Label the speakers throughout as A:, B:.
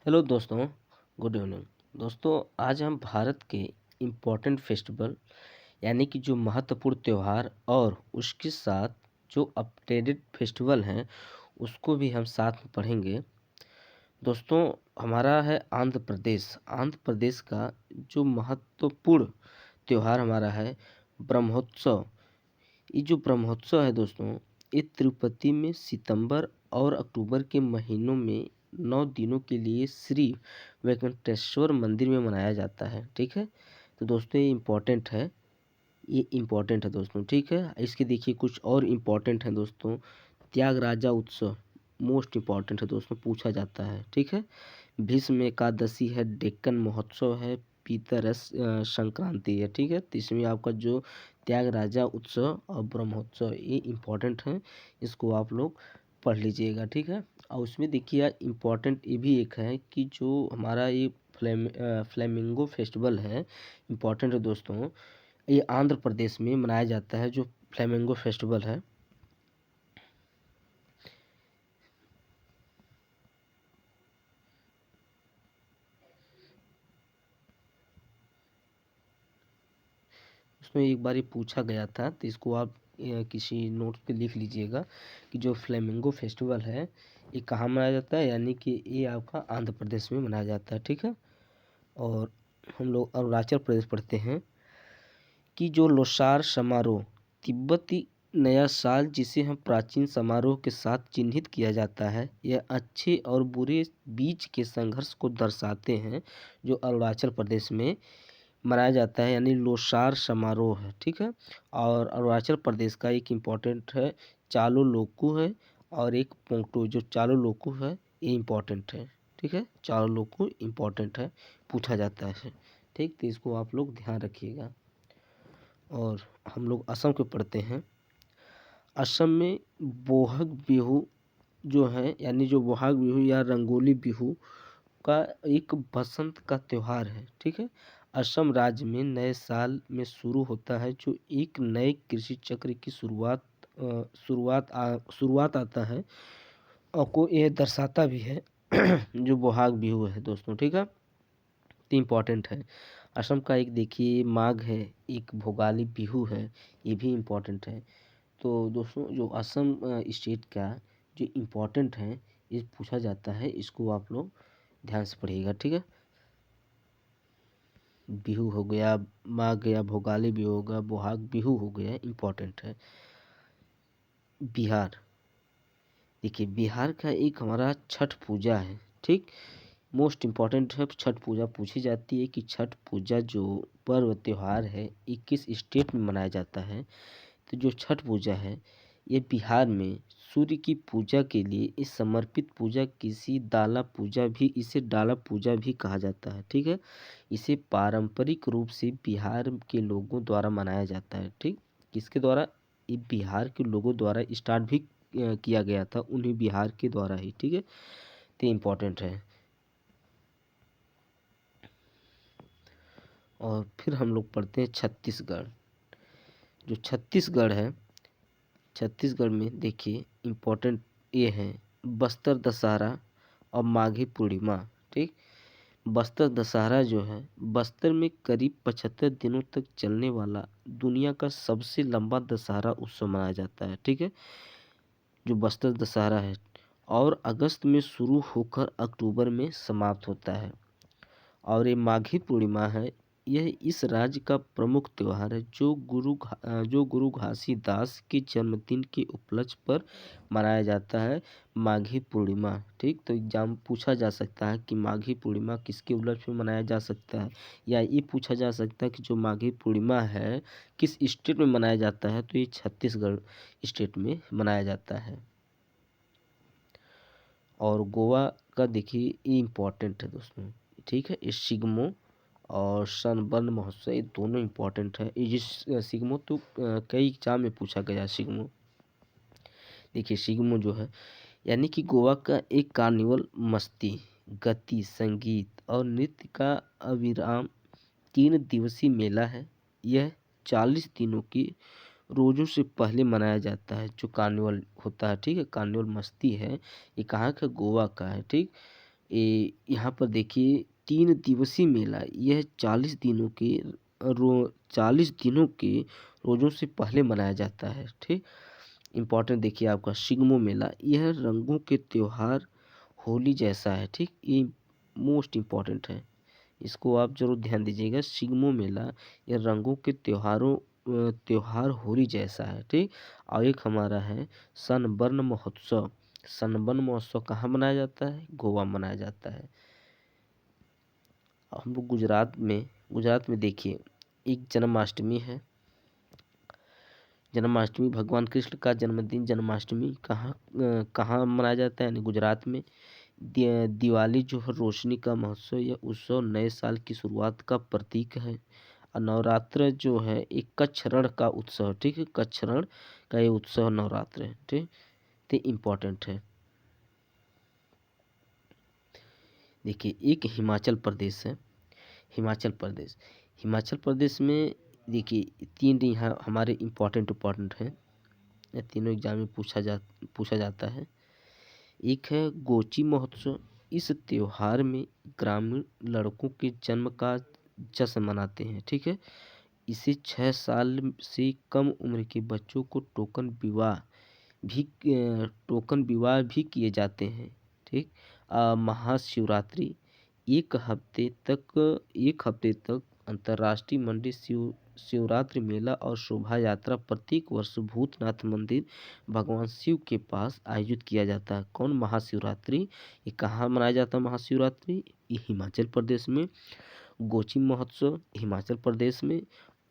A: Hello दोस्तों, good evening. दोस्तों, आज हम भारत के इम्पोर्टेंट फेस्टिवल यानी कि जो महत्वपूर्ण त्यौहार और उसके साथ जो अपडेटेड फेस्टिवल हैं उसको भी हम साथ में पढ़ेंगे। दोस्तों, हमारा है आंध्र प्रदेश। आंध्र प्रदेश का जो महत्वपूर्ण त्यौहार हमारा है ब्रह्मोत्सव। ये जो ब्रह्मोत्सव है दोस्तों, ये तिरुपति में सितंबर और अक्टूबर के महीनों में 9 दिनों के लिए श्री वेंकटेश्वर मंदिर में मनाया जाता है। ठीक है, तो दोस्तों ये इम्पोर्टेंट है दोस्तों। ठीक है, इसके देखिए कुछ और इम्पोर्टेंट है दोस्तों। त्यागराजा उत्सव मोस्ट इम्पॉर्टेंट है दोस्तों, पूछा जाता है। ठीक है, भीष्म एकादशी है, डेक्कन महोत्सव है, पीतरस संक्रांति है। ठीक है, तो इसमें आपका जो त्यागराजा उत्सव और ब्रह्मोत्सव ये इम्पोर्टेंट है, इसको आप लोग पढ़ लीजिएगा। ठीक है, और उसमें देखिए इम्पोर्टेंट ये भी एक है कि जो हमारा ये फ्लेमिंगो फेस्टिवल है, इम्पोर्टेंट है दोस्तों। ये आंध्र प्रदेश में मनाया जाता है जो फ्लेमिंगो फेस्टिवल है। उसमें एक बार ये पूछा गया था, तो इसको आप किसी नोट पे लिख लीजिएगा कि जो फ्लेमिंगो फेस्टिवल है ये कहाँ मनाया जाता है, यानी कि ये आपका आंध्र प्रदेश में मनाया जाता है। ठीक है, और हम लोग अरुणाचल प्रदेश पढ़ते हैं कि जो लोसार समारोह तिब्बती नया साल जिसे हम प्राचीन समारोह के साथ चिन्हित किया जाता है, यह अच्छे और बुरे बीच के संघर्ष को दर्शाते हैं जो अरुणाचल प्रदेश में मनाया जाता है, यानी लोसार समारोह है। ठीक है, और अरुणाचल प्रदेश का एक इम्पोर्टेंट है चालो लोकू है, और एक पोंगटो। जो चालो लोकू है ये इम्पोर्टेंट है। ठीक है, चालो लोकू इम्पोर्टेंट है, पूछा जाता है। ठीक, तो इसको आप लोग ध्यान रखिएगा। और हम लोग असम के पढ़ते हैं। असम में बोहग बिहू जो है, यानी जो बोहाग बिहू या रंगोली बिहू का एक बसंत का त्यौहार है। ठीक है, असम राज्य में नए साल में शुरू होता है जो एक नए कृषि चक्र की शुरुआत आता है और को यह दर्शाता भी है जो बोहाग बिहू है दोस्तों। ठीक है, तो इम्पोर्टेंट है। असम का एक देखिए माघ है, एक भोगाली बिहू है, ये भी इम्पोर्टेंट है। तो दोस्तों जो असम स्टेट का जो इम्पोर्टेंट है ये पूछा जाता है, इसको आप लोग ध्यान से पढ़िएगा। ठीक है, बिहू हो गया, माघ गया, भोगाली बिहू हो गया, बोहाग बिहू हो गया, इम्पोर्टेंट है। बिहार देखिए, बिहार का एक हमारा छठ पूजा है। ठीक, मोस्ट इम्पॉर्टेंट है, छठ पूजा पूछी जाती है कि छठ पूजा जो पर्व त्यौहार है ये किस स्टेट में मनाया जाता है। तो जो छठ पूजा है ये बिहार में सूर्य की पूजा के लिए इस समर्पित पूजा इसे डाला पूजा भी कहा जाता है। ठीक है, इसे पारंपरिक रूप से बिहार के लोगों द्वारा मनाया जाता है। ठीक, किसके द्वारा? ये बिहार के लोगों द्वारा स्टार्ट भी किया गया था, उन्हीं बिहार के द्वारा ही। ठीक है, तो इम्पोर्टेंट है। और फिर हम लोग पढ़ते हैं छत्तीसगढ़। जो छत्तीसगढ़ है, छत्तीसगढ़ में देखिए इम्पोर्टेंट ये है बस्तर दशहरा और माघी पूर्णिमा। ठीक, बस्तर दशहरा जो है बस्तर में करीब 75 दिनों तक चलने वाला दुनिया का सबसे लंबा दशहरा उत्सव मनाया जाता है। ठीक है, जो बस्तर दशहरा है, और अगस्त में शुरू होकर अक्टूबर में समाप्त होता है। और ये माघी पूर्णिमा है, यह इस राज्य का प्रमुख त्यौहार है जो गुरु घासीदास के जन्मदिन के उपलक्ष्य पर मनाया जाता है, माघी पूर्णिमा। ठीक, तो एग्जाम पूछा जा सकता है कि माघी पूर्णिमा किसके उपलक्ष्य में मनाया जा सकता है, या ये पूछा जा सकता है कि जो माघी पूर्णिमा है किस स्टेट में मनाया जाता है, तो ये छत्तीसगढ़ स्टेट में मनाया जाता है। और गोवा का देखिए ये इम्पोर्टेंट है दोस्तों। ठीक है, ये सिग्मो और सनबर्न महोत्सव ये दोनों इम्पोर्टेंट है। ये सिग्मो तो कई एग्जाम में पूछा गया है सिग्मो। देखिए सिग्मो जो है यानी कि गोवा का एक कार्निवल मस्ती, गति, संगीत और नृत्य का अविराम 3 दिवसीय मेला है। यह 40 दिनों की रोज़ों से पहले मनाया जाता है जो कार्निवल होता है। ठीक है, कार्निवल मस्ती है, ये कहाँ का? गोवा का है। ठीक, यहाँ पर देखिए 3 दिवसीय मेला, यह 40 दिनों के रोज़ों से पहले मनाया जाता है, ठीक। इम्पोर्टेंट देखिए आपका शिगमो मेला, यह रंगों के त्योहार होली जैसा है, ठीक। ये मोस्ट इम्पोर्टेंट है, इसको आप ज़रूर ध्यान दीजिएगा। शिगमो मेला ये रंगों के त्योहार होली जैसा है, ठीक। और एक हमारा है सनबर्न महोत्सव। सनबर्न महोत्सव कहाँ मनाया जाता है? गोवा में मनाया जाता है। हम लोग गुजरात में देखिए एक जन्माष्टमी है। जन्माष्टमी भगवान कृष्ण का जन्मदिन जन्माष्टमी कहाँ मनाया जाता है? यानी गुजरात में। दिवाली जो है रोशनी का महोत्सव, यह उत्सव नए साल की शुरुआत का प्रतीक है। और नवरात्र जो है एक कच्छ रण का उत्सव, ठीक है। कच्छ रण का ये उत्सव नवरात्र है, ठीक। तो इम्पोर्टेंट है। देखिए एक हिमाचल प्रदेश है। हिमाचल प्रदेश में देखिए 3 यहाँ हमारे इम्पोर्टेंट हैं। ये तीनों एग्जाम में पूछा जाता है। एक है गोची महोत्सव। इस त्योहार में ग्रामीण लड़कों के जन्म का जश्न मनाते हैं, ठीक है। इसे 6 साल से कम उम्र के बच्चों को टोकन विवाह भी किए जाते हैं, ठीक। महाशिवरात्रि एक हफ्ते तक अंतर्राष्ट्रीय मंडी शिवरात्रि मेला और शोभा यात्रा प्रत्येक वर्ष भूतनाथ मंदिर भगवान शिव के पास आयोजित किया जाता है। कौन? महाशिवरात्रि। ये कहाँ मनाया जाता है महाशिवरात्रि? ये हिमाचल प्रदेश में। गोची महोत्सव हिमाचल प्रदेश में,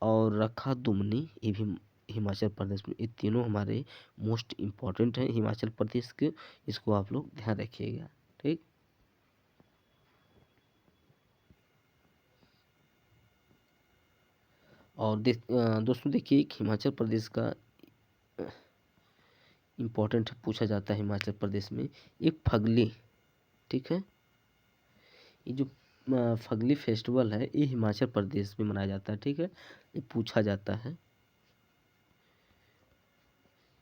A: और रखा दुमनी ये भी हिमाचल प्रदेश में। ये तीनों हमारे मोस्ट इम्पॉर्टेंट हैं हिमाचल प्रदेश के, इसको आप लोग ध्यान रखिएगा, ठीक। और दोस्तों देखिए एक हिमाचल प्रदेश का इम्पोर्टेंट पूछा जाता है हिमाचल प्रदेश में एक फगली, ठीक है। ये जो फगली फेस्टिवल है ये हिमाचल प्रदेश में मनाया जाता है, ठीक है। ये पूछा जाता है।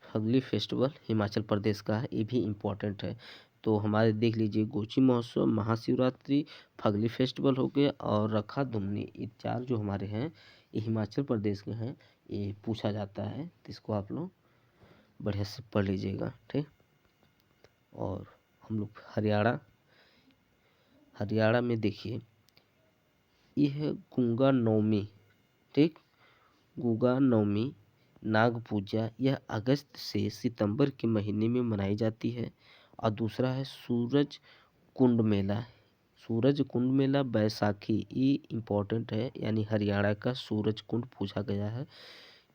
A: फगली फेस्टिवल हिमाचल प्रदेश का है, ये भी इम्पोर्टेंट है। तो हमारे देख लीजिए गोची महोत्सव, महाशिवरात्रि, फगली फेस्टिवल हो गया और रखा दुमनी, ये 4 जो हमारे हैं ये हिमाचल प्रदेश के हैं। ये पूछा जाता है, तो इसको आप लोग बढ़िया से पढ़ लीजिएगा, ठीक। और हम लोग हरियाणा में देखिए ये है गंगा नवमी, ठीक। गंगा नवमी नाग पूजा, यह अगस्त से सितंबर के महीने में मनाई जाती है। और दूसरा है सूरज कुंड मेला बैसाखी, ये इम्पोर्टेंट है। यानी हरियाणा का सूरज कुंड पूछा गया है,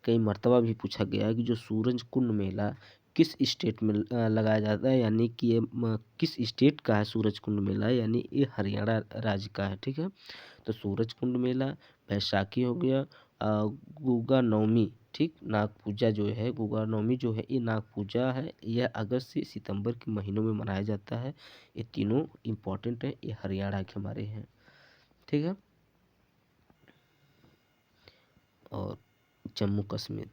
A: कई मर्तबा भी पूछा गया है कि जो सूरज कुंड मेला किस स्टेट में लगाया जाता है, यानी कि ये किस स्टेट का है सूरज कुंड मेला, यानी ये हरियाणा राज्य का है, ठीक है। तो सूरज कुंड मेला बैसाखी हो गया। गुगा नवमी, ठीक। नाग पूजा जो है गुगा नवमी जो है ये नाग पूजा है, यह अगस्त से सितंबर के महीनों में मनाया जाता है। ये तीनों इम्पोर्टेंट है, ये हरियाणा के हमारे हैं, ठीक है। और जम्मू कश्मीर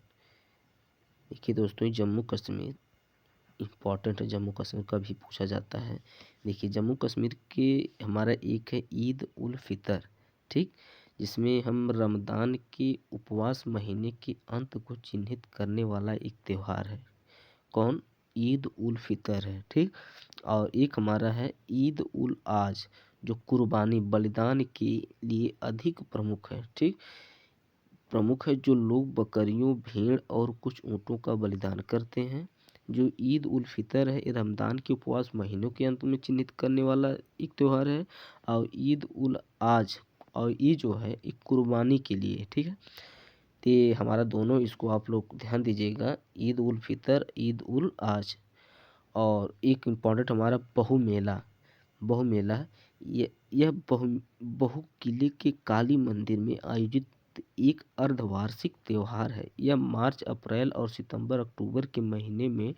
A: देखिए दोस्तों, जम्मू कश्मीर इम्पॉर्टेंट है। जम्मू कश्मीर का भी पूछा जाता है। देखिए जम्मू कश्मीर के हमारा एक है ईद उल फितर, ठीक। जिसमें हम रमज़ान के उपवास महीने के अंत को चिन्हित करने वाला एक त्यौहार है। कौन? ईद उल फितर है, ठीक। और एक हमारा है ईद उल आज, जो कुर्बानी बलिदान के लिए अधिक प्रमुख है, ठीक। प्रमुख है, जो लोग बकरियों, भेड़ और कुछ ऊँटों का बलिदान करते हैं। जो ईद उल फितर है ये रमज़ान के उपवास महीनों के अंत में चिन्हित करने वाला एक त्यौहार है। और ईद उल आज और ये जो है एक कुर्बानी के लिए, ठीक है। तो ये हमारा दोनों, इसको आप लोग ध्यान दीजिएगा, ईद उल फितर, ईद उल आज। और एक इम्पॉर्टेंट हमारा बहु मेला, यह बहु किले के काली मंदिर में आयोजित एक अर्धवार्षिक त्यौहार है। यह मार्च, अप्रैल और सितंबर अक्टूबर के महीने में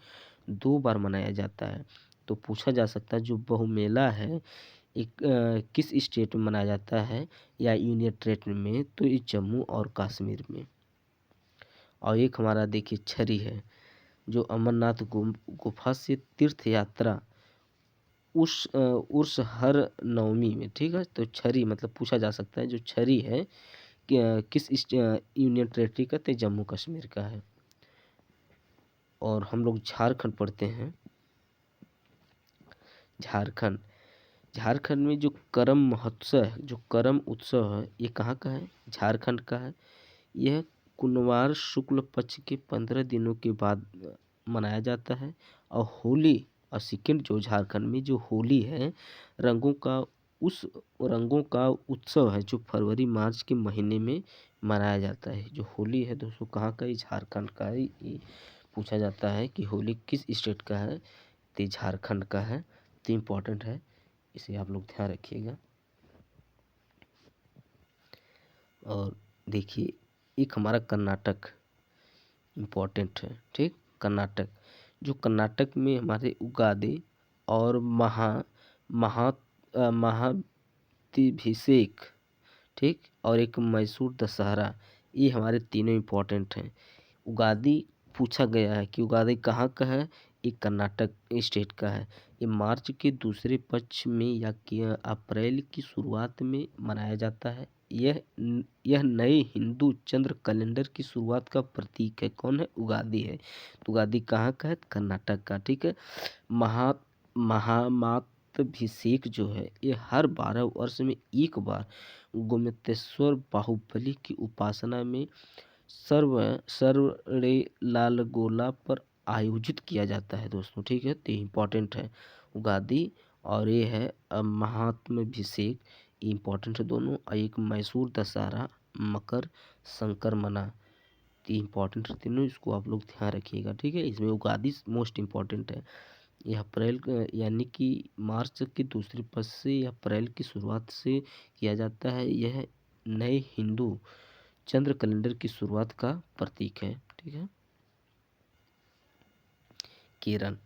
A: 2 बार मनाया जाता है। तो पूछा जा सकता है जो बहु मेला है एक किस स्टेट में मनाया जाता है या यूनियन टेरेटरी में, तो ये जम्मू और कश्मीर में। और एक हमारा देखिए छरी है, जो अमरनाथ गुफा से तीर्थ यात्रा उर्स हर नवमी में, ठीक है। तो छरी मतलब पूछा जा सकता है, जो छरी है किस यूनियन टेरेटरी का, तो जम्मू कश्मीर का है। और हम लोग झारखंड पढ़ते हैं। झारखंड झारखंड में जो करम महोत्सव है, जो करम उत्सव है, ये कहाँ का है? झारखंड का है। यह कुनवार शुक्ल पक्ष के 15 दिनों के बाद मनाया जाता है। और होली और सेकंड जो झारखंड में जो होली है, रंगों का उस रंगों का उत्सव है, जो फरवरी मार्च के महीने में मनाया जाता है। जो होली है दोस्तों कहाँ का है? झारखंड का है। ये पूछा जाता है कि होली किस स्टेट का है, तो झारखंड का है। तो इम्पोर्टेंट है, इसे आप लोग ध्यान रखिएगा। और देखिए, एक हमारा कर्नाटक इम्पोर्टेंट है, ठीक। कर्नाटक, जो कर्नाटक में हमारे उगादि और महा महातिभिषेक, ठीक, और एक मैसूर दशहरा, ये हमारे तीनों इम्पोर्टेंट हैं। उगादि पूछा गया है कि उगादि कहाँ का है? ये कर्नाटक स्टेट का है। ये मार्च के दूसरे पक्ष में या कि अप्रैल की शुरुआत में मनाया जाता है। यह नए हिंदू चंद्र कैलेंडर की शुरुआत का प्रतीक है। कौन है? उगादि है। तो उगादि कहाँ का है? कर्नाटक का, ठीक है। महा महामातभिषेक जो है, ये हर 12 वर्ष में एक बार गोमतेश्वर बाहुबली की उपासना में सर्वरे लालगोला पर आयोजित किया जाता है दोस्तों, ठीक है। तो इम्पोर्टेंट है उगादि, और ये है महात्माभिषेक, इम्पोर्टेंट है दोनों। और एक मैसूर दशहरा, मकर संक्रमणा, तो इम्पोर्टेंट है तीनों। इसको आप लोग ध्यान रखिएगा, ठीक है। इसमें उगादि मोस्ट इम्पोर्टेंट है। यह अप्रैल यानी कि मार्च के दूसरे पक्ष से या अप्रैल की शुरुआत से किया जाता है। यह नए हिंदू चंद्र कैलेंडर की शुरुआत का प्रतीक है, ठीक है। केरल,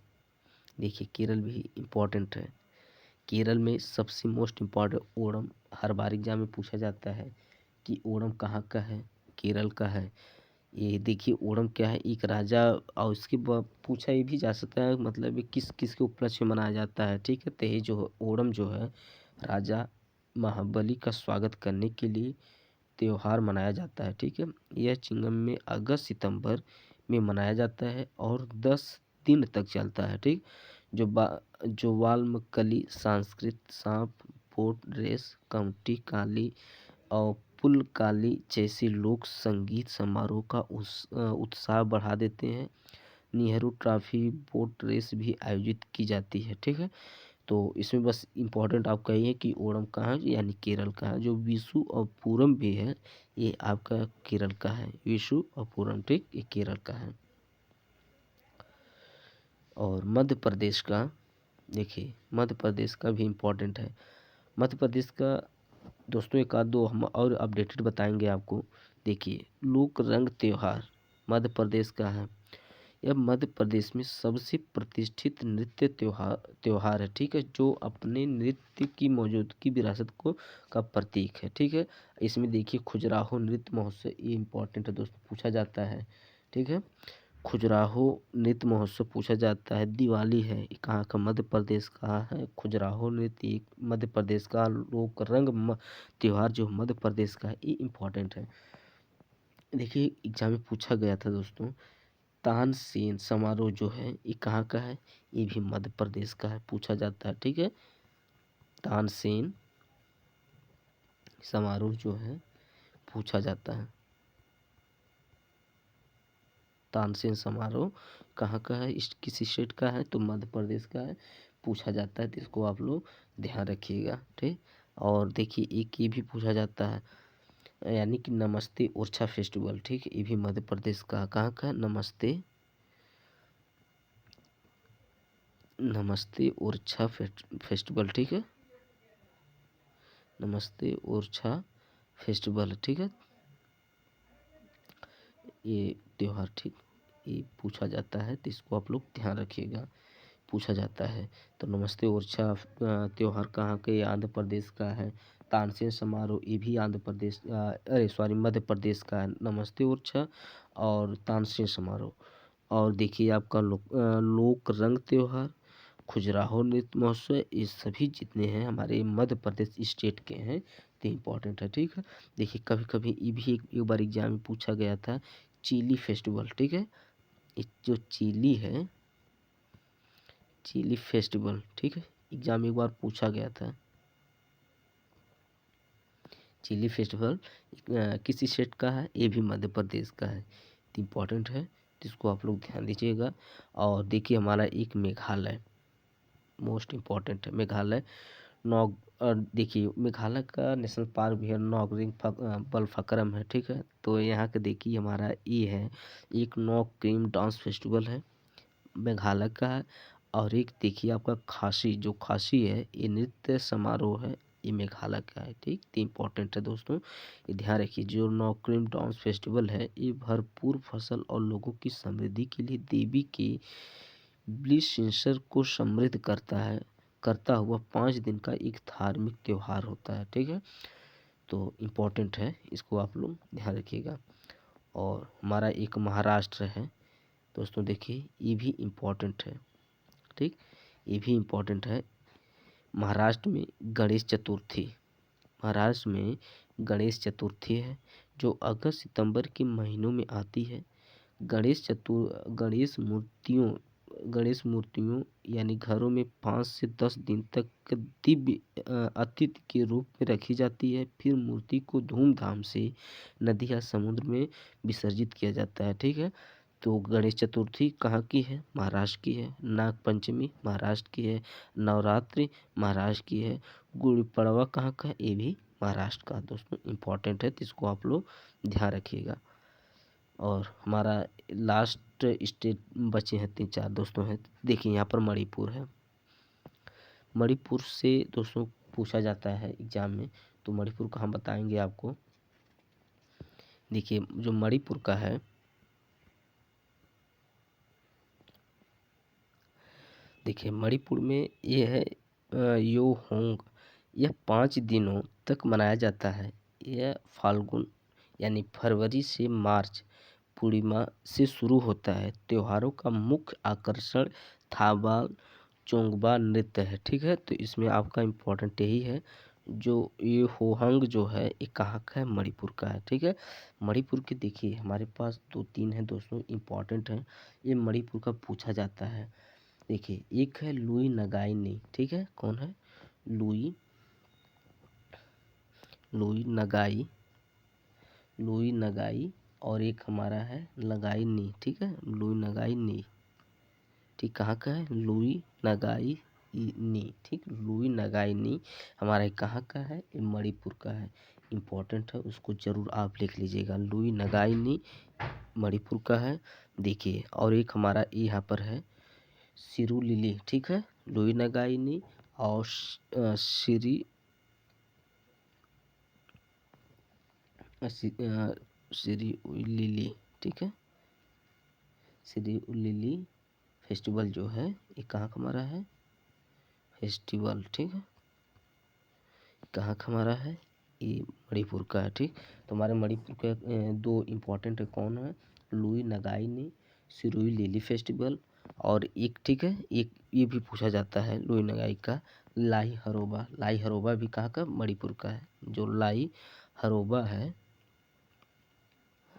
A: देखिए केरल भी इम्पोर्टेंट है। केरल में सबसे मोस्ट इम्पोर्टेंट ओणम, हर बार एग्जाम में पूछा जाता है कि ओणम कहाँ का है? केरल का है। ये देखिए ओणम क्या है? एक राजा, और उसके पूछा ये भी जा सकता है मतलब ये किस किस के उपलक्ष्य में मनाया जाता है, ठीक है। तो ये जो ओणम जो है, राजा महाबली का स्वागत करने के लिए त्योहार मनाया जाता है, ठीक है। यह चिंगम में अगस्त सितंबर में मनाया जाता है और 10 दिन तक चलता है, ठीक। जो वाल्मीकि संस्कृत, सांप, बोट रेस, कमटी काली और पुल काली जैसे लोक संगीत समारोह का उत्साह बढ़ा देते हैं। नेहरू ट्रॉफी बोट रेस भी आयोजित की जाती है, ठीक है। तो इसमें बस इम्पोर्टेंट आपका ये है कि ओणम कहाँ है, यानी केरल का है। जो विशु और पूरम भी है, ये आपका केरल का है। विशु और पूरम, ठीक, ये केरल का है। और मध्य प्रदेश का, देखिए मध्य प्रदेश का भी इम्पोर्टेंट है। मध्य प्रदेश का दोस्तों एक आध दो हम और अपडेटेड बताएंगे आपको। देखिए लोक रंग त्योहार मध्य प्रदेश का है। यह मध्य प्रदेश में सबसे प्रतिष्ठित नृत्य त्योहार है, ठीक है, जो अपने नृत्य की मौजूदगी विरासत को का प्रतीक है, ठीक है। इसमें देखिए खजुराहो नृत्य महोत्सव, ये इम्पोर्टेंट है दोस्तों, पूछा जाता है, ठीक है। खजुराहो नृत्य महोत्सव पूछा जाता है। दिवाली है, ये कहाँ का? मध्य प्रदेश का है। खजुराहो नृत्य एक मध्य प्रदेश का लोक रंग त्योहार जो मध्य प्रदेश का है, ये इम्पोर्टेंट है। देखिए एग्जाम में पूछा गया था दोस्तों, तानसेन समारोह जो है ये कहाँ का है? ये भी मध्य प्रदेश का है, पूछा जाता है, ठीक है। तानसेन समारोह जो है पूछा जाता है। तानसेन समारोह कहाँ का है? किस स्टेट का है? तो मध्य प्रदेश का है, पूछा जाता है। तो इसको आप लोग ध्यान रखिएगा, ठीक। और देखिए एक ये भी पूछा जाता है, यानी कि नमस्ते ओरछा फेस्टिवल, ठीक है, ये भी मध्य प्रदेश का कहाँ का है? नमस्ते ओरछा फेस्टिवल, ठीक है। नमस्ते ओरछा फेस्टिवल, ठीक है, ये त्योहार, ठीक, ये पूछा जाता है। तो इसको आप लोग ध्यान रखिएगा, पूछा जाता है। तो नमस्ते ओरछा त्योहार कहाँ के? आंध्र प्रदेश का है। तानसेन समारोह ये भी आंध्र प्रदेश अरे सॉरी मध्य प्रदेश का है। नमस्ते ओरछा और तानसेन समारोह। और देखिए आपका लोक रंग त्योहार खजुराहो नृत्य महोत्सव, ये सभी जितने हैं हमारे मध्य प्रदेश स्टेट के हैं, तो इम्पोर्टेंट है। ठीक है, देखिए कभी कभी ये भी एक बार एग्जाम में पूछा गया था, चिली फेस्टिवल। ठीक है, ये जो चिली है, चिली फेस्टिवल, ठीक है, एग्जाम में एक बार पूछा गया था, चिली फेस्टिवल किस स्टेट का है, ये भी मध्य प्रदेश का है, तो इम्पोर्टेंट है, तो इसको आप लोग ध्यान दीजिएगा। और देखिए हमारा एक मेघालय, मोस्ट इम्पॉर्टेंट है मेघालय। नौग देखिए मेघालय का नेशनल पार्क भी है, नौगरिंग बलफकरम है। ठीक है, तो यहाँ के देखिए हमारा ये है, एक नौग क्रीम डांस फेस्टिवल है, मेघालय का है। और एक देखिए आपका खासी, जो खासी है, ये नृत्य समारोह है, ये मेघालय का है। ठीक, तो इम्पोर्टेंट है दोस्तों, ये ध्यान रखिए। जो नौक्रिम डांस फेस्टिवल है, ये भरपूर फसल और लोगों की समृद्धि के लिए देवी के ब्लिसिंसर को समृद्ध करता हुआ 5 दिन का एक धार्मिक त्यौहार होता है। ठीक है, तो इम्पोर्टेंट है, इसको आप लोग ध्यान रखिएगा। और हमारा एक महाराष्ट्र है दोस्तों, देखिए ये भी इम्पोर्टेंट है। ठीक, ये भी इम्पोर्टेंट है। महाराष्ट्र में गणेश चतुर्थी, महाराष्ट्र में गणेश चतुर्थी है, जो अगस्त सितंबर के महीनों में आती है। गणेश मूर्तियों यानी घरों में 5 से 10 दिन तक दिव्य अतिथि के रूप में रखी जाती है। फिर मूर्ति को धूमधाम से नदी या समुद्र में विसर्जित किया जाता है। ठीक है, तो गणेश चतुर्थी कहाँ की है, महाराष्ट्र की है। नाग पंचमी महाराष्ट्र की है। नवरात्रि महाराष्ट्र की है। गुड़ी पड़वा कहाँ का है, ये भी महाराष्ट्र का दोस्तों, इम्पोर्टेंट है, तो इसको आप लोग ध्यान रखिएगा। और हमारा लास्ट स्टेट बचे हैं 3-4 दोस्तों हैं, देखिए यहाँ पर मणिपुर है। मणिपुर से दोस्तों पूछा जाता है एग्जाम में, तो मणिपुर का हम बताएंगे आपको। देखिए जो मणिपुर का है, देखिए मणिपुर में ये है यो होंग, यह 5 दिनों तक मनाया जाता है। यह फाल्गुन यानी फरवरी से मार्च पूर्णिमा से शुरू होता है। त्योहारों का मुख्य आकर्षण थाबाल चोंगबा नृत्य है। ठीक है, तो इसमें आपका इम्पोर्टेंट यही है, जो ये होहंग जो है, ये कहाँ का है, मणिपुर का है। ठीक है, मणिपुर के देखिए हमारे पास 2-3 हैं दोस्तों, इम्पोर्टेंट हैं, ये मणिपुर का पूछा जाता है। देखिए एक है लुई नगाई नी, ठीक है, कौन है, लुई नगाई, और एक हमारा है लगाई नी। ठीक है, लुई नगाई नी, ठीक, कहाँ का है, लुई नगाई नी। ठीक, लुई नगाई नी हमारा कहाँ का है, ये मणिपुर का है, इम्पोर्टेंट है, उसको जरूर आप लिख लीजिएगा। लुई नगाई नी मणिपुर का है। देखिए और एक हमारा यहाँ पर है सिरू लिली। ठीक है, लुई नगाई नी और सिरी लिली। ठीक है, सिरी लिली फेस्टिवल जो है, ये कहाँ का हमारा है फेस्टिवल। ठीक है, कहाँ का हमारा है, ये मणिपुर का है। ठीक, तो हमारे मणिपुर के 2 इम्पोर्टेंट है, कौन है, लुई नगाई नी सिरुई लिली फेस्टिवल, और एक, ठीक है, एक ये भी पूछा जाता है लुई नगाई का, लाई हरोबा। लाई हरोबा भी कहाँ का, मणिपुर का है। जो लाई हरोबा है,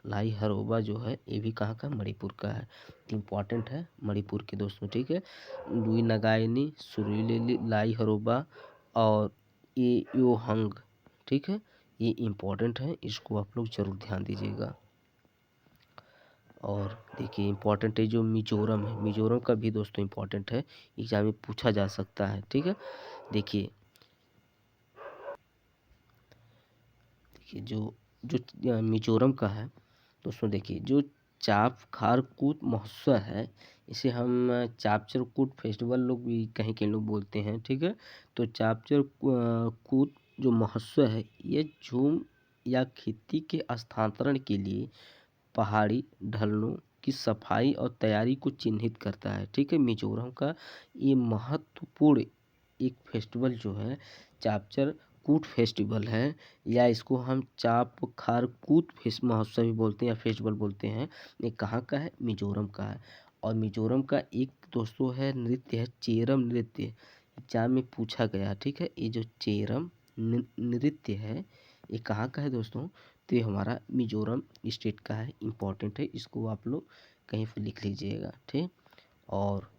A: लाई हरोबा जो है, ये भी कहाँ का, मणिपुर का है, इम्पॉर्टेंट है मणिपुर के दोस्तों। ठीक है, लुई नगाइनी, सुरीली, लाई हरोबा और ये योहंग। ठीक है, ये इम्पॉर्टेंट है, इसको आप लोग जरूर ध्यान दीजिएगा। और देखिए इम्पॉर्टेंट है जो मिजोरम है, मिजोरम का भी दोस्तों इम्पॉर्टेंट है, एग्जाम में पूछा जा सकता है। ठीक है, देखिए जो जो मिजोरम का है दोस्तों, देखिए जो चाप खार कूट महोत्सव है, इसे हम चापचर कूट फेस्टिवल लोग भी कहीं कहीं लोग बोलते हैं। ठीक है, तो चापचर कूट जो महोत्सव है, ये झूम या खेती के स्थानांतरण के लिए पहाड़ी ढलानों की सफाई और तैयारी को चिन्हित करता है। ठीक है, मिजोरम का ये महत्वपूर्ण एक फेस्टिवल जो है चापचर कूट फेस्टिवल है, या इसको हम चाप खार कूट महोत्सव भी बोलते हैं या फेस्टिवल बोलते हैं। ये कहाँ का है, मिजोरम का है। और मिजोरम का एक दोस्तों है नृत्य है चेरम नृत्य, एग्जाम में पूछा गया। ठीक है, ये जो चेरम नृत्य है ये कहाँ का है दोस्तों? तो ये हमारा मिजोरम स्टेट का है, इम्पोर्टेंट है, इसको आप लोग कहीं पर लिख लीजिएगा। ठीक, और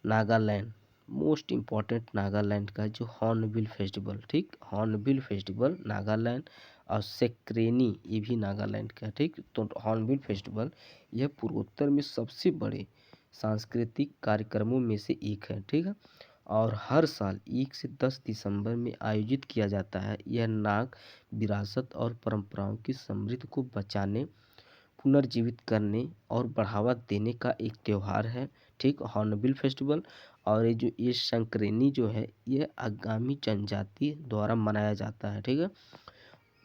A: नागालैंड, मोस्ट इम्पॉर्टेंट नागालैंड का जो हॉर्नबिल फेस्टिवल, ठीक, हॉर्नबिल फेस्टिवल नागालैंड, और सेक्रेनी ये भी नागालैंड का। ठीक, तो हॉर्नबिल फेस्टिवल यह पूर्वोत्तर में सबसे बड़े सांस्कृतिक कार्यक्रमों में से एक है। ठीक है, और हर साल 1 से 10 दिसंबर में आयोजित किया जाता है। यह नाग विरासत और परंपराओं की समृद्धि को बचाने, पुनर्जीवित करने और बढ़ावा देने का एक त्यौहार है। ठीक, हॉर्नबिल फेस्टिवल। और ये संक्रांति जो है ये आगामी जनजाति द्वारा मनाया जाता है। ठीक है,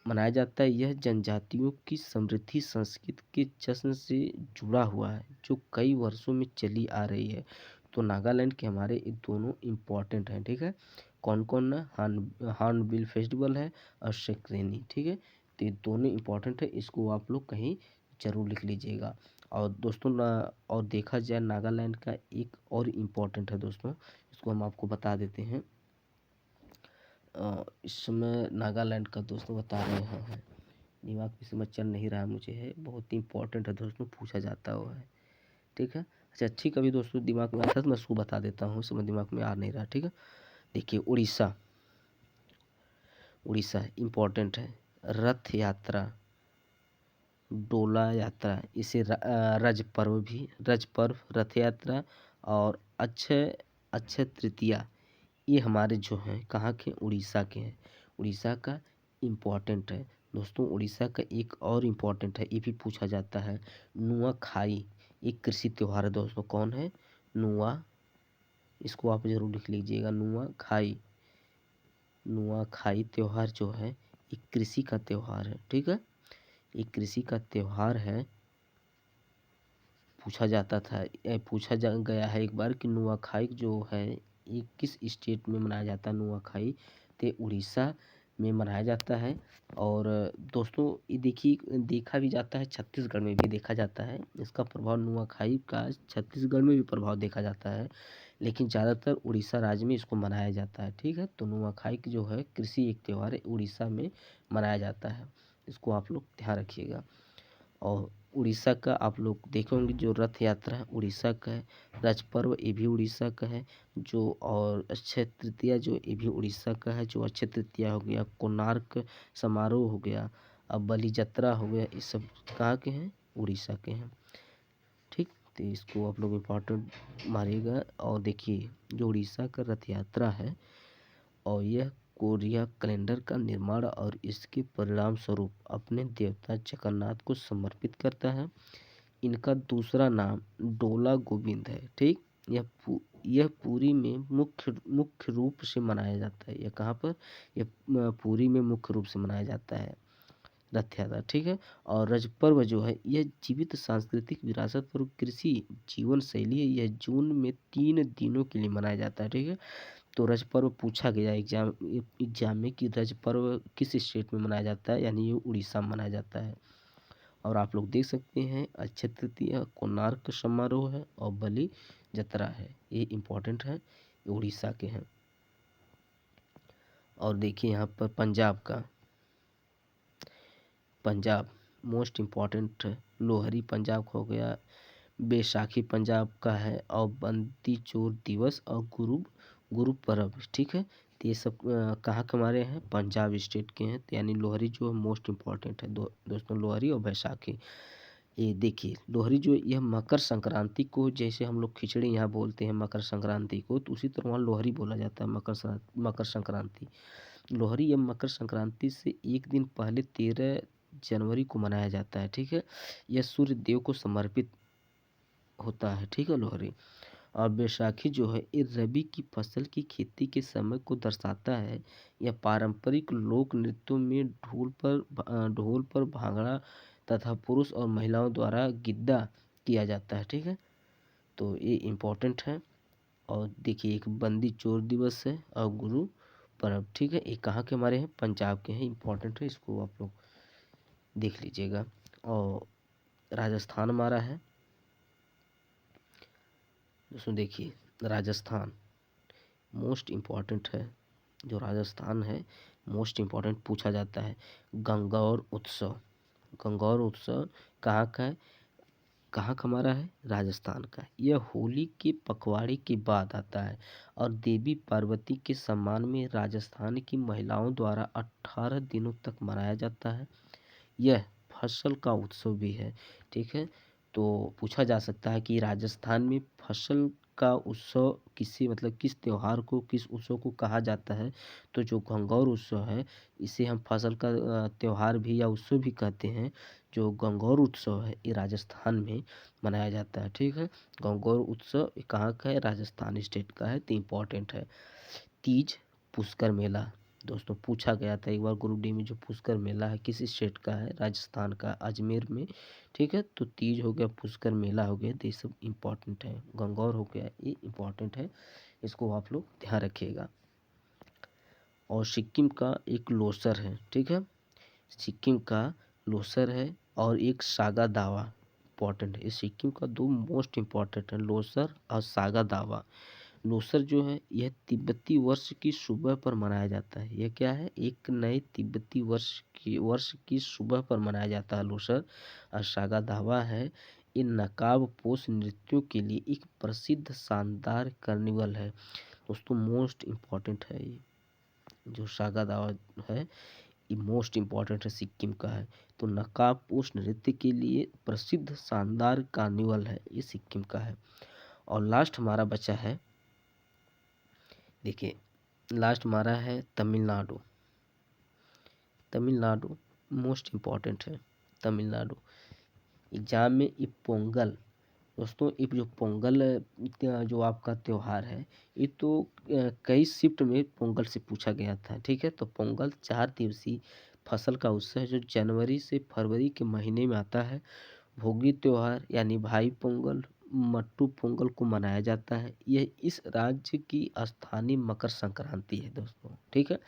A: मनाया जाता है। यह जनजातियों की समृद्धि संस्कृति के जश्न से जुड़ा हुआ है जो कई वर्षों में चली आ रही है। तो नागालैंड के हमारे ये दोनों इम्पोर्टेंट हैं। ठीक है, कौन कौन ना, हॉर्नबिल फेस्टिवल है और सेक्रेनी। ठीक है, तो ये दोनों इम्पोर्टेंट है, इसको आप लोग कहीं जरूर लिख लीजिएगा। और दोस्तों ना, और देखा जाए नागालैंड का एक और इम्पोर्टेंट है दोस्तों, इसको हम आपको बता देते हैं। इस समय नागालैंड का दोस्तों बता रहे हैं, दिमाग में समझ चल नहीं रहा मुझे, है बहुत इम्पोर्टेंट है दोस्तों, पूछा जाता हुआ है। ठीक है, अच्छा ठीक, अभी दोस्तों दिमाग में आता है तो मैं उसको बता देता हूँ, इस समय दिमाग में आ नहीं रहा। ठीक है, देखिए उड़ीसा, उड़ीसा इम्पोर्टेंट है। रथ यात्रा, डोला यात्रा, इसे रज पर्व भी, रज पर्व, रथ यात्रा और अक्षय अक्षय तृतीया, ये हमारे जो हैं कहाँ के, उड़ीसा के हैं। उड़ीसा का इम्पोर्टेंट है दोस्तों। उड़ीसा का एक और इम्पोर्टेंट है, ये भी पूछा जाता है, नुआखाई, एक कृषि त्यौहार है दोस्तों। कौन है? नुआ, इसको आप जरूर लिख लीजिएगा, नुआखाई। नुआखाई त्यौहार जो है एक कृषि का त्यौहार है। ठीक है, एक कृषि का त्यौहार है। पूछा जाता था, गया है एक बार कि नुआखाई जो है ये किस स्टेट में मनाया जाता है? नुआखाई तो उड़ीसा में मनाया जाता है। और दोस्तों ये देखिए, देखा भी जाता है, छत्तीसगढ़ में भी देखा जाता है इसका प्रभाव, नुआखाई का छत्तीसगढ़ में भी प्रभाव देखा जाता है, लेकिन ज़्यादातर उड़ीसा राज्य में इसको मनाया जाता है। ठीक है, तो नुआखाई की जो है कृषि एक त्यौहार है, उड़ीसा में मनाया जाता है, इसको आप लोग ध्यान रखिएगा। और उड़ीसा का आप लोग देखे होंगे जो रथ यात्रा है उड़ीसा का है, राज पर्व ये भी उड़ीसा का है, जो और अक्षय तृतीया जो ये भी उड़ीसा का है। जो अक्षय तृतीया हो गया, कोणार्क समारोह हो गया, अब बलि यात्रा हो गया, ये सब कहाँ के हैं? उड़ीसा के हैं। ठीक, तो इसको आप लोग इम्पोर्टेंट मारिएगा। और देखिए जो उड़ीसा का रथ यात्रा है और यह कोरिया कैलेंडर का निर्माण और इसके परिणाम स्वरूप अपने देवता जगन्नाथ को समर्पित करता है। इनका दूसरा नाम डोला गोविंद है। ठीक, यह पुरी में मुख्य रूप से मनाया जाता है। यह कहाँ पर? यह पुरी में मुख्य रूप से मनाया जाता है रथ यात्रा। ठीक है, और रज पर्व जो है यह जीवित सांस्कृतिक विरासत और कृषि जीवन शैली है। यह जून में 3 दिनों के लिए मनाया जाता है। ठीक है, तो रज पर्व पूछा गया एग्जाम में कि रज पर्व किस स्टेट में मनाया जाता है, यानी ये उड़ीसा में मनाया जाता है। और आप लोग देख सकते हैं अक्षय तृतीया, कोणार्क समारोह है और बलि यात्रा है, ये इम्पोर्टेंट है, ये उड़ीसा के हैं। और देखिए यहाँ पर पंजाब का, पंजाब मोस्ट इम्पॉर्टेंट है, लोहरी पंजाब का हो गया, बैसाखी पंजाब का है, और बंदी चोर दिवस और गुरु पर्व। ठीक है, तो ये सब कहाँ के हमारे हैं? पंजाब स्टेट के हैं। तो यानी लोहरी जो है मोस्ट इम्पॉर्टेंट है दोस्तों, लोहरी और बैसाखी। ये देखिए लोहरी जो यह मकर संक्रांति को, जैसे हम लोग खिचड़ी यहाँ बोलते हैं मकर संक्रांति को, तो उसी तरह वहाँ लोहरी बोला जाता है, मकर संक्रांति। लोहरी या मकर संक्रांति से एक दिन पहले 13 जनवरी को मनाया जाता है। ठीक है, यह सूर्य देव को समर्पित होता है। ठीक है, लोहरी। और बैसाखी जो है ये रबी की फसल की खेती के समय को दर्शाता है। यह पारंपरिक लोक नृत्यों में ढोल पर भांगड़ा तथा पुरुष और महिलाओं द्वारा गिद्दा किया जाता है। ठीक है, तो ये इम्पोर्टेंट है। और देखिए एक बंदी चोर दिवस है और गुरु पर्व। ठीक है, ये कहाँ के हमारे हैं? पंजाब के हैं, इम्पोर्टेंट है, इसको आप लोग देख लीजिएगा। और राजस्थान हमारा है, दोस्तों देखिए, राजस्थान मोस्ट इम्पॉर्टेंट है। जो राजस्थान है मोस्ट इम्पॉर्टेंट पूछा जाता है। गंगौर उत्सव, गंगौर उत्सव कहाँ का है? कहाँ का हमारा है? राजस्थान का। यह होली के पखवाड़े के बाद आता है और देवी पार्वती के सम्मान में राजस्थान की महिलाओं द्वारा 18 दिनों तक मनाया जाता है। यह फसल का उत्सव भी है। ठीक है, तो पूछा जा सकता है कि राजस्थान में फसल का उत्सव किसी मतलब किस त्योहार को, किस उत्सव को कहा जाता है? तो जो गंगौर उत्सव है, इसे हम फसल का त्योहार भी या उत्सव भी कहते हैं। जो गंगौर उत्सव है ये राजस्थान में मनाया जाता है। ठीक है, गंगौर उत्सव ये कहाँ का है? राजस्थान स्टेट का है, तो इम्पोर्टेंट है। तीज, पुष्कर मेला, दोस्तों पूछा गया था एक बार ग्रुप डी में, जो पुष्कर मेला है किस स्टेट का है? राजस्थान का, अजमेर में। ठीक है, तो तीज हो गया, पुष्कर मेला हो गया, तो ये सब इम्पोर्टेंट है। गंगौर हो गया, ये इम्पोर्टेंट है, इसको आप लोग ध्यान रखिएगा। और सिक्किम का एक लोसर है। ठीक है, सिक्किम का लोसर है और एक सागा दावा इम्पॉर्टेंट है। इस सिक्किम का दो मोस्ट इम्पॉर्टेंट है, लोसर और सागा दावा। लोसर जो है यह तिब्बती वर्ष की सुबह पर मनाया जाता है। यह क्या है? एक नए तिब्बती वर्ष की सुबह पर मनाया जाता है लोसर। और सागा दावा है, ये नकाब पोश नृत्यों के लिए एक प्रसिद्ध शानदार कार्निवल है। दोस्तों मोस्ट इम्पॉर्टेंट है ये, जो सागा दावा है ये मोस्ट इम्पॉर्टेंट है, सिक्किम का है। तो नकाबपोश नृत्य के लिए प्रसिद्ध शानदार कार्निवल है, ये सिक्किम का है। और लास्ट हमारा बचा है, देखिए लास्ट हमारा है तमिलनाडु। तमिलनाडु मोस्ट इम्पॉर्टेंट है। तमिलनाडु एग्जाम में ये पोंगल, दोस्तों ये जो पोंगल जो आपका त्यौहार है, ये तो कई शिफ्ट में पोंगल से पूछा गया था। ठीक है, तो पोंगल 4 दिवसीय फसल का उत्सव है जो जनवरी से फरवरी के महीने में आता है। भोगी त्योहार यानी भाई पोंगल, मट्टू पोंगल को मनाया जाता है। यह इस राज्य की स्थानीय मकर संक्रांति है दोस्तों। ठीक है,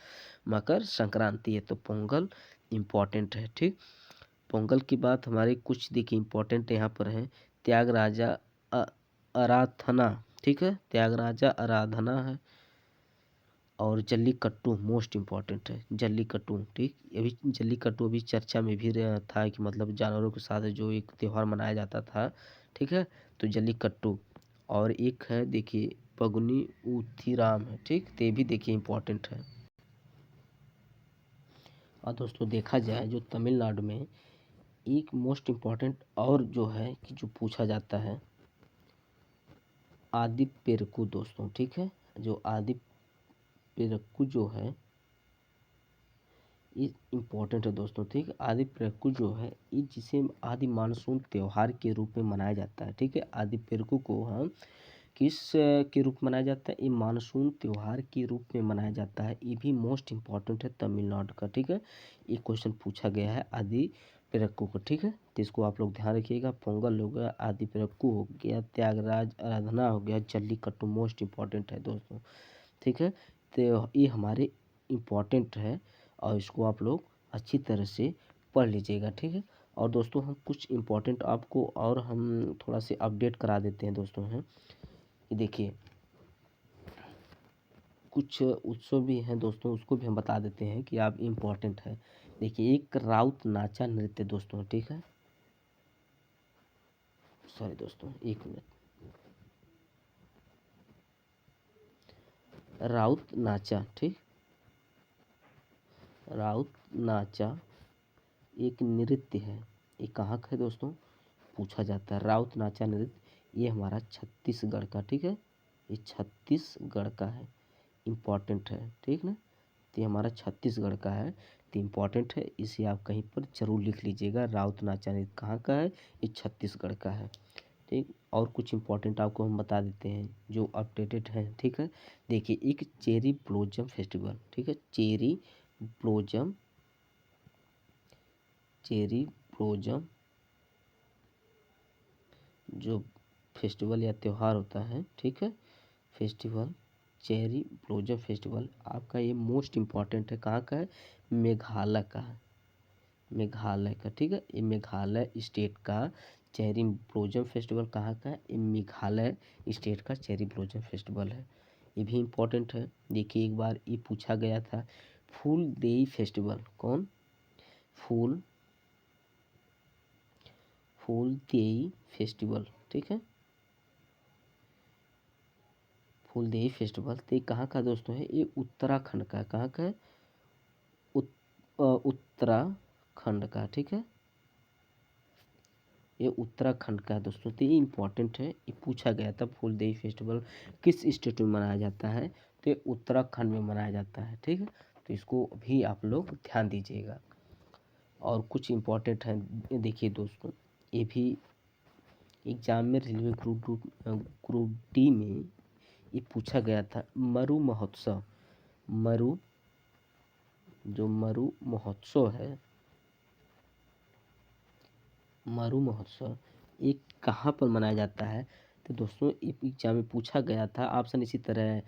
A: मकर संक्रांति है, तो पोंगल इम्पॉर्टेंट है। ठीक, पोंगल की बात हमारे कुछ देखिए इम्पोर्टेंट यहाँ पर है। त्यागराजा आराधना, ठीक है, त्यागराजा आराधना है। और जल्लीकट्टू मोस्ट इम्पॉर्टेंट है, जल्लीकट्टू। ठीक, अभी जल्लीकट्टू अभी चर्चा में भी था कि मतलब जानवरों के साथ जो एक त्यौहार मनाया जाता था। ठीक है, तो जल्लीकट्टू। और एक है देखिए पगनी उथिराम है। ठीक, तो ये भी देखिए इम्पोर्टेंट है। और दोस्तों देखा जाए जो तमिलनाडु में एक मोस्ट इम्पॉर्टेंट और जो है कि जो पूछा जाता है, आदि पेरकू दोस्तों। ठीक है, जो आदि पेरकू जो है ये इम्पोर्टेंट है दोस्तों। ठीक है, आदि पेरकू जो है ये जिसे आदि मानसून त्यौहार के रूप में मनाया जाता है। ठीक है, आदि पेरकू को हम किस के रूप में मनाया जाता है? ये मानसून त्यौहार के रूप में मनाया जाता है। ये भी मोस्ट इम्पॉर्टेंट है तमिलनाडु का। ठीक है, ये क्वेश्चन पूछा गया है आदि पेरक्कू को। ठीक है, तो इसको आप लोग ध्यान रखिएगा। पोंगल हो गया, आदि पेरक्कू हो गया, त्यागराज आराधना हो गया, जल्लीकट्टू मोस्ट इम्पॉर्टेंट है दोस्तों। ठीक है, तो ये हमारे इम्पॉर्टेंट है और इसको आप लोग अच्छी तरह से पढ़ लीजिएगा। ठीक है, और दोस्तों हम कुछ इम्पोर्टेंट आपको और हम थोड़ा से अपडेट करा देते हैं दोस्तों हैं। देखिए कुछ उत्सव भी हैं दोस्तों, उसको भी हम बता देते हैं कि आप इम्पोर्टेंट है। देखिए एक राउत नाचा नृत्य दोस्तों। ठीक है, सॉरी दोस्तों एक मिनट, राउत नाचा। ठीक, राउत नाचा एक नृत्य है, ये कहाँ का है दोस्तों? पूछा जाता है। राउत नाचा नृत्य ये हमारा छत्तीसगढ़ का। ठीक है, ये छत्तीसगढ़ का है, इम्पॉर्टेंट है। ठीक ना, तो ये हमारा छत्तीसगढ़ का है, तो इम्पॉर्टेंट है, इसे आप कहीं पर जरूर लिख लीजिएगा। राउत नाचा नृत्य कहाँ का है? ये छत्तीसगढ़ का है। ठीक, और कुछ इम्पोर्टेंट आपको हम बता देते हैं जो अपडेटेड है। ठीक है, देखिए एक चेरी ब्लॉसम फेस्टिवल। ठीक है, चेरी ब्लॉसम, चेरी ब्लॉसम जो फेस्टिवल या त्यौहार होता है। ठीक है, फेस्टिवल चेरी ब्लॉसम फेस्टिवल आपका ये मोस्ट इम्पॉर्टेंट है। कहाँ का है? मेघालय का है, मेघालय का। ठीक है, ये मेघालय स्टेट का चेरी ब्लॉसम फेस्टिवल कहाँ का है? ये मेघालय स्टेट का चेरी ब्लॉसम फेस्टिवल है। ये भी इम्पोर्टेंट है। देखिए एक बार ये पूछा गया था, फूल देई फेस्टिवल कौन? फूल देई फेस्टिवल, ठीक है, फूल देई फेस्टिवल तो ये कहाँ का दोस्तों है? ये उत्तराखंड का। कहाँ का है? उत्तराखंड का, ठीक है, ये उत्तराखंड का है दोस्तों। तो ये इम्पोर्टेंट है, ये पूछा गया था फूल देई फेस्टिवल किस स्टेट में मनाया जाता है? तो ये उत्तराखंड में मनाया जाता है, ठीक है। तो इसको भी आप लोग ध्यान दीजिएगा। और कुछ इम्पोर्टेंट है, देखिए दोस्तों, ये भी एग्जाम में रेलवे ग्रुप डी में ये पूछा गया था। मरु महोत्सव, मरु महोत्सव है, मरु महोत्सव ये कहाँ पर मनाया जाता है? तो दोस्तों एग्जाम में पूछा गया था। ऑप्शन इसी तरह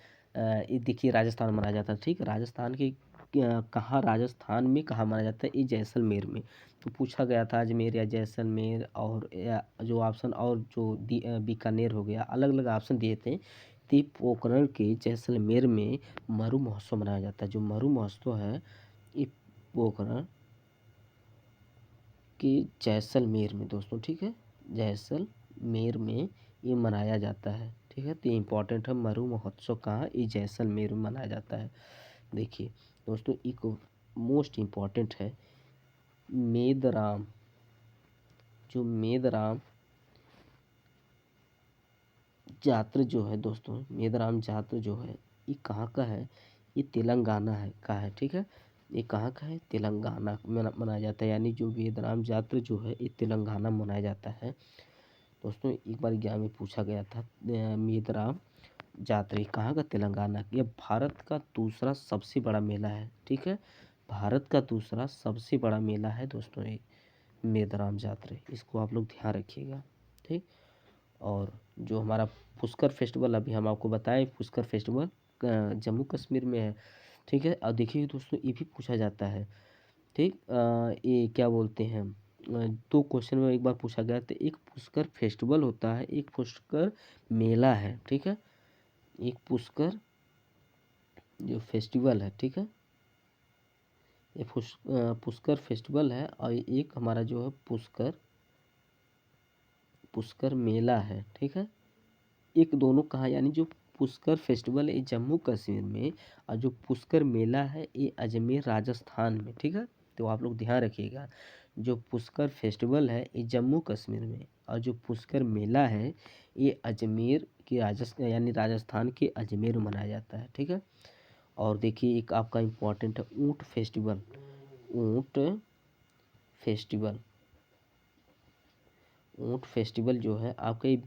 A: ये देखिए, राजस्थान में मनाया जाता है, ठीक है, राजस्थान के कहाँ, राजस्थान में कहाँ मनाया जाता है? ये जैसलमेर में। तो पूछा गया था अजमेर या जैसलमेर, और या जो ऑप्शन और जो बीकानेर हो गया, अलग अलग ऑप्शन दिए थे। तो पोखरण के जैसलमेर में मरु महोत्सव मनाया जाता है। जो मरु महोत्सव है ये पोखरण के जैसलमेर में दोस्तों, ठीक है, जैसलमेर में ये मनाया जाता है, ठीक है। तो ये इम्पोर्टेंट है, मरु महोत्सव कहाँ? ये जैसलमेर में मनाया जाता है। देखिए दोस्तों एक मोस्ट इम्पॉर्टेंट है, मेदराम, जो मेदराम जात्रा जो है दोस्तों, मेदराम जात्रा जो है ये कहाँ का है? ये तेलंगाना है का है, ठीक है, ये कहाँ का है? तेलंगाना में मनाया जाता है। यानी जो मेदराम जात्रा जो है ये तेलंगाना में मनाया जाता है दोस्तों। एक बार एग्जाम में पूछा गया था, मेदराम जात्रा ये कहाँ का? तेलंगाना। यह भारत का दूसरा सबसे बड़ा मेला है, ठीक है, भारत का दूसरा सबसे बड़ा मेला है दोस्तों ये मेदराम जात्रा। इसको आप लोग ध्यान रखिएगा, ठीक। और जो हमारा पुष्कर फेस्टिवल अभी हम आपको बताएं, पुष्कर फेस्टिवल जम्मू कश्मीर में है, ठीक है। और देखिए दोस्तों ये भी पूछा जाता है, ठीक, ये क्या बोलते हैं, दो क्वेश्चन में एक बार पूछा गया था। एक पुष्कर फेस्टिवल होता है, एक पुष्कर मेला है, ठीक है, एक पुष्कर जो फेस्टिवल है, ठीक है, ये पुष्कर फेस्टिवल है, और एक हमारा जो है पुष्कर मेला है, ठीक है। एक दोनों कहाँ, यानी जो पुष्कर फेस्टिवल है ये जम्मू कश्मीर में, और जो पुष्कर मेला है ये अजमेर राजस्थान में, ठीक है। तो आप लोग ध्यान रखिएगा, जो पुष्कर फेस्टिवल है ये जम्मू कश्मीर में, और जो पुष्कर मेला है ये अजमेर की राजस्थान, यानी राजस्थान के अजमेर में मनाया जाता है, ठीक है। और देखिए एक आपका इम्पोर्टेंट है ऊँट फेस्टिवल, ऊँट फेस्टिवल, ऊँट फेस्टिवल जो है आपका ये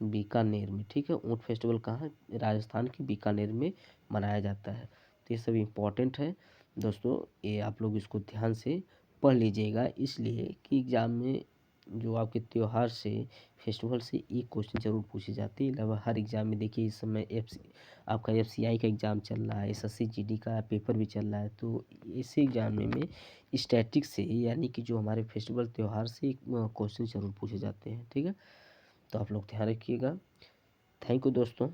A: बीकानेर में, ठीक है, ऊँट फेस्टिवल कहाँ है? राजस्थान के बीकानेर में मनाया जाता है। तो ये सब इम्पोर्टेंट है दोस्तों, ये आप लोग इसको ध्यान से पढ़ लीजिएगा, इसलिए कि एग्ज़ाम में जो आपके त्यौहार से, फेस्टिवल से एक क्वेश्चन जरूर पूछे जाते हैं। लगभग हर एग्ज़ाम में देखिए इस समय आपका FCI का एग्ज़ाम चल रहा है, SSC GD का पेपर भी चल रहा है। तो इसी एग्ज़ाम में स्टैटिक से, यानी कि जो हमारे फेस्टिवल त्यौहार से क्वेश्चन जरूर पूछे जाते हैं, ठीक है। तो आप लोग ध्यान रखिएगा। थैंक यू दोस्तों।